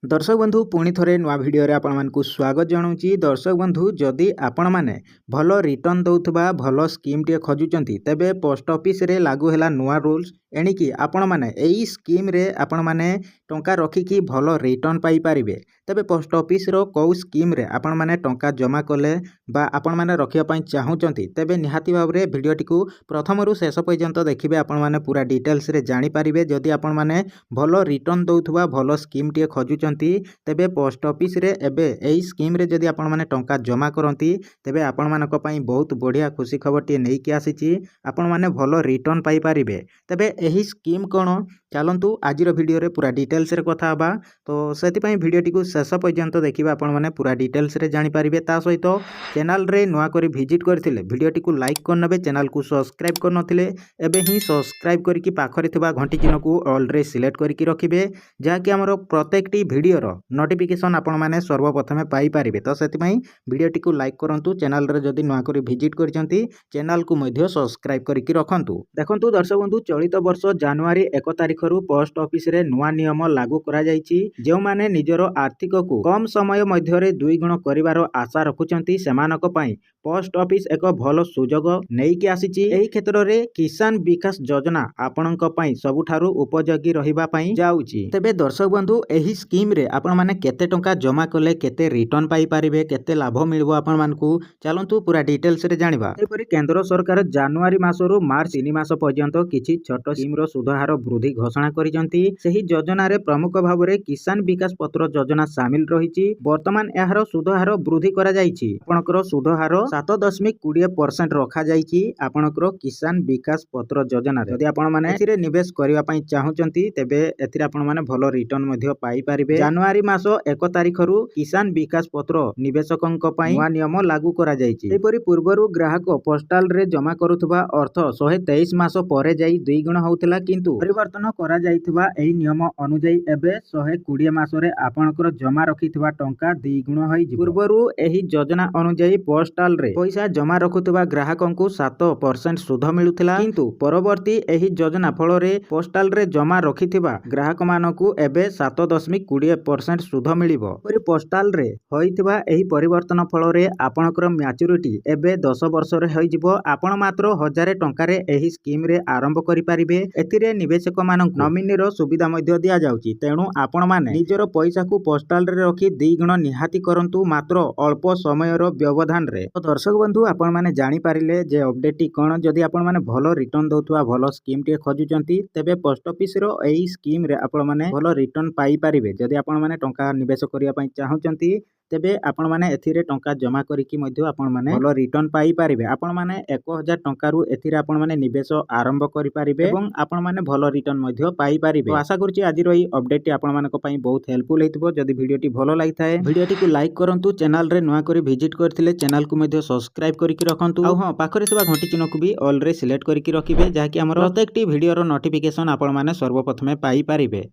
दर्शक बंधु पुणी थे नुआ भिडियो आपण मानकु स्वागत जनाऊँगी। दर्शक बंधु जदि आपण मैंने भल रिटर्न दौथुबा भल स्कीम टे खोजुचंती तेबे पोस्ट ऑफिस रे लागू हैला नुआ रूल्स एणिकी आपण मैंने एई स्कीम रे आपण मैंने टंका रखिकी भल रिटर्न पाई पारिबे। तेबे पोस्ट ऑफिस रो कौ स्कीम रे आपण मैंने टंका जमा कले बा आपण मैंने रखिया पई चाहूचंती तेबे निहाती भाव रे भिडियोटी को प्रथम रु शेष पर्यंत देखिबे आपण मैंने पूरा डिटेल्स रे जानि पारिबे। जदि आपण मैंने भल रिटर्न दौथुबा भल स्कीम टे खोजुचंती तेबे पोस्ट ऑफिस रे एबे एई स्कीम रे जदि आपण मैंने टंका जमा करंती तेबे आपण मानक पई बहुत बढ़िया खुशी खबर टी नै कि आसीची आपण मैंने भल रिटर्न पाई पारिबे। तेबे एही स्कीम कोन चलंतु आजिर वीडियो रे पूरा डिटेल्स रे कथा बा तो सेति पई वीडियोटी को शेष पर्यंत देखिबा आपण माने पूरा डिटेल्स रे जानि पारिबे। ता सहित चैनल रे नुआ करी विजिट करथिले वीडियोटी को लाइक कर नबे, चैनल को सब्सक्राइब कर नथिले एबे ही सब्सक्राइब करके पाखरे थिबा घंटी चिन्ह को ऑल रे सिलेक्ट करके रखिबे जा कि हमर प्रत्येकटी वीडियो रो नोटिफिकेशन आपण माने सर्वप्रथमे पाई पारिबे। तो सेति पई वीडियोटी को लाइक करंतु, चैनल रे जदी नुआ करी विजिट करचंती चैनल को मध्य सब्सक्राइब करके रखंतु। देखंतु दर्शक बंधु चलित वर्ष जनवरी 1 तारिख रु पोस्ट ऑफिस रे नुआ नियम लागू करा जायछि। जे माने निजरो आर्थिक को कम समय मध्य रे 2 गुण करिवार आशा रखुचंती सेमानक पई पोस्ट ऑफिस एक भलो सुजोग नै कि आसीछि। एही क्षेत्र रे किसान विकास योजना आपणक पई सबुठारु उपयोगी रहिबा पई जाउछि। तेबे दर्शक बंधु एही स्कीम रे आपण माने केते टंका जमा कले केते रिटर्न पाई पारिबे, केते लाभ मिलबो आपण मानकु चलंतु पूरा डिटेल्स रे जानिबा। एपरि केंद्र सरकार जनवरी मासरु मार्च 3 मास पर्यंत किछि छोट स्कीम रो सुधार वृद्धि घोषणा करिसंती। सेही योजना रे प्रमुख भाव रे किसान विकास पत्र योजना शामिल रहिछि। वर्तमान एहार सुधार वृद्धि करा जायछि। आपणकर सुधार 7.20% रखा जायछि आपणकर किसान विकास पत्र योजना रे। यदि आपण माने एथिरे निवेश करिवा पई चाहुचंती तेबे एथिरे आपण माने भलो रिटर्न मध्ये पाई पारिबे। जनवरी मास 1 तारिख रु किसान विकास पत्र निवेशकंक पई नुआ नियम लागू करा जायछि। एपरि पूर्वरु ग्राहक पोस्टल रे जमा करूथबा अर्थ 123 मास परे जाई 2 गुण होउतला, किंतु परिवर्तन करा जायथिबा एही नियम अनुଯାयी एबे 120 मास रे आपणकर जमा रखिथिबा टंका 2 गुण होई जिवो। पूर्वरु एही योजना अनुଯାयी पोस्टल रे पैसा जमा रखुथबा ग्राहकंकु 7% सुध मिलुथिला, किंतु परवर्ती एही योजना फल रे पोस्टल रे जमा रखिथिबा ग्राहक मानकु एबे 7.20% सुध मिलिबो। परि पोस्टल रे होइथिबा एही परिवर्तन फल रे आपणकर मैच्योरिटी एबे 10 वर्ष रे होई जिवो। आपण मात्र 1000 टंका रे एही स्कीम रे आरंभ करि पारिबे। एथिरे निवेशक मानक नॉमिनी रो सुविधा मध्ये दिया जाउची। तेणु आपण माने निजर पैसा को पोस्टल रे रखी 2 गुण निहाती करंतु मात्र अल्प समय रो व्यवधान रे। तो दर्शक बंधु आपण माने जानि पारिले जे अपडेट टी कोन। जदि आपण माने भलो रिटर्न दउथुवा भलो स्कीम टे खोजुचंती तेबे पोस्ट ऑफिस रो एही स्कीम रे आपण माने भलो रिटर्न पाई पारिबे। जदि आपण माने टंका निवेश करिया पई चाहुचंती तेबे आपण माने एथिरे टंका जमा करिकी मध्ये आपण माने भलो रिटर्न पाई पारिबे। आपण माने 1000 टंका रु एथिरे आपण माने निवेश आरंभ करि पारिबे एवं आपण माने भलो रिटर्न मध्ये पाई पारिबे। तो आशा करछि आजिर एही अपडेट टी आपण मानक पई बहुत हेल्पफुल हेतिबो। जदि वीडियोटी भलो लागिथाय वीडियोटी को लाइक करंतु, चैनल रे नुआ करी विजिट करथिले चैनल को मध्ये सब्सक्राइब करिकी रखंतु। आ हां पाखरे थिबा घंटी चिन्ह को भी ऑल रे सिलेक्ट करिकी रखिबे जा कि हमर प्रत्येकटी वीडियो रो नोटिफिकेशन आपण माने सर्वप्रथमे पाई पारिबे।